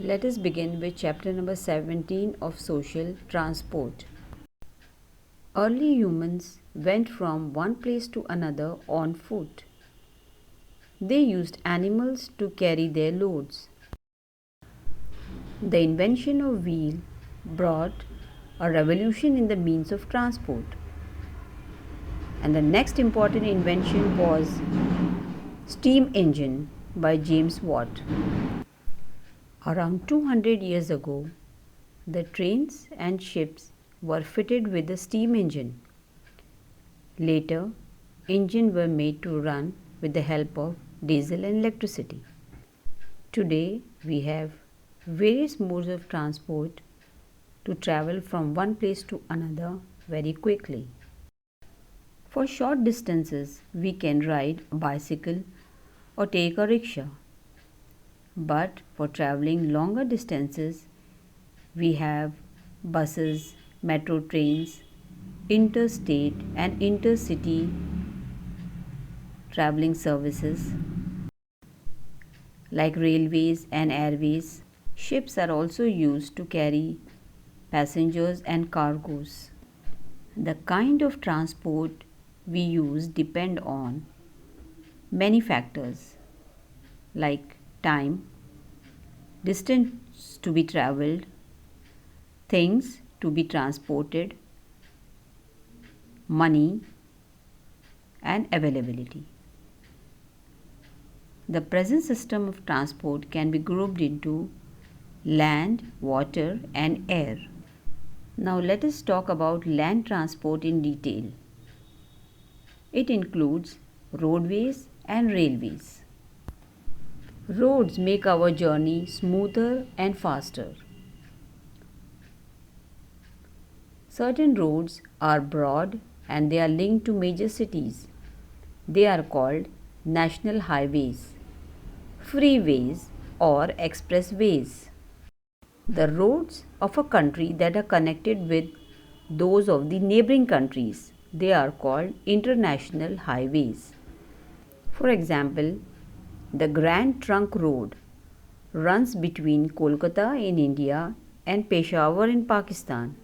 Let us begin with chapter number 17 of social transport. Early humans went from one place to another on foot. They used animals to carry their loads. The invention of wheel brought a revolution in the means of transport. And the next important invention was steam engine by James Watt. Around 200 years ago, the trains and ships were fitted with a steam engine. Later, engines were made to run with the help of diesel and electricity. Today, we have various modes of transport to travel from one place to another very quickly. For short distances, we can ride a bicycle or take a rickshaw. But for traveling longer distances, we have buses, metro trains, interstate and intercity traveling services like railways and airways. Ships are also used to carry passengers and cargoes. The kind of transport we use depend on many factors like time, distance to be traveled, things to be transported, money, and availability. The present system of transport can be grouped into land, water, and air. Now let us talk about land transport in detail. It includes roadways and railways. Roads make our journey smoother and faster. Certain roads are broad and they are linked to major cities. They are called national highways, freeways, or expressways. The roads of a country that are connected with those of the neighboring countries, they are called international highways. For example, the Grand Trunk Road runs between Kolkata in India and Peshawar in Pakistan.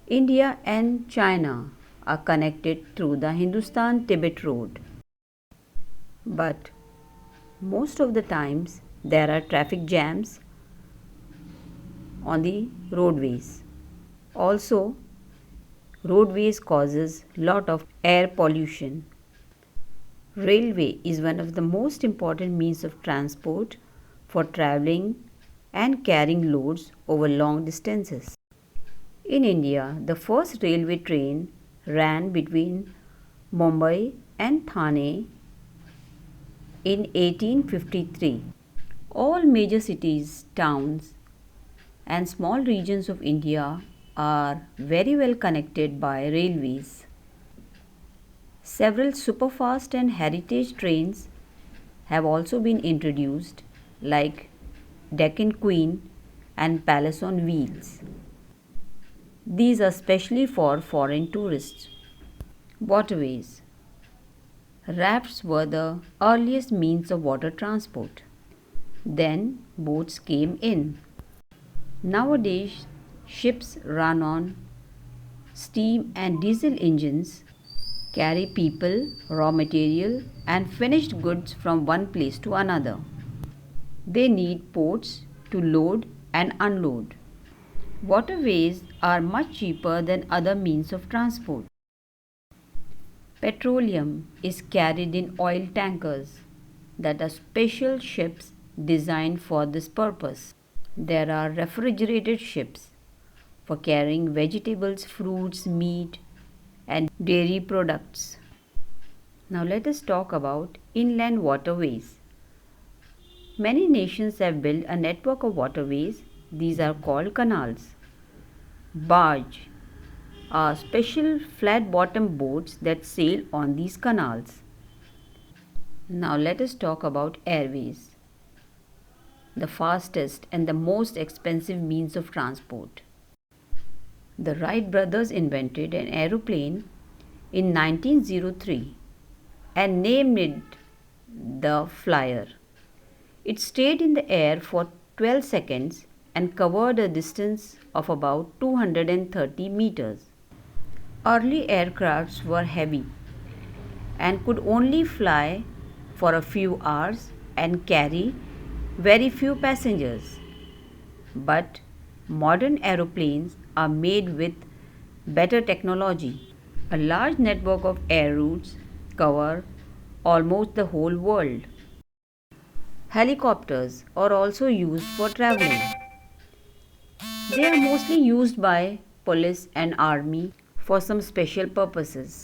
India and China are connected through the Hindustan-Tibet Road. But most of the times there are traffic jams on the roadways. Also, roadways causes lot of air pollution. Railway is one of the most important means of transport for traveling and carrying loads over long distances. In India, the first railway train ran between Mumbai and Thane in 1853. All major cities, towns, and small regions of India are very well connected by railways. Several superfast and heritage trains have also been introduced, like Deccan Queen and Palace on Wheels. These are specially for foreign tourists. Waterways. Rafts were the earliest means of water transport. Then boats came in. Nowadays, ships run on steam and diesel engines, carry people, raw material, and finished goods from one place to another. They need ports to load and unload. Waterways are much cheaper than other means of transport. Petroleum is carried in oil tankers that are special ships designed for this purpose. There are refrigerated ships for carrying vegetables, fruits, meat, and dairy products. Now let us talk about inland waterways. Many nations have built a network of waterways. These are called canals. Barge are special flat-bottomed boats that sail on these canals. Now let us talk about airways, the fastest and the most expensive means of transport. The Wright brothers invented an aeroplane in 1903 and named it the Flyer. It stayed in the air for 12 seconds and covered a distance of about 230 meters. Early aircrafts were heavy and could only fly for a few hours and carry very few passengers. But modern aeroplanes are made with better technology. A large network of air routes cover almost the whole world. Helicopters are also used for traveling. They are mostly used by police and army for some special purposes.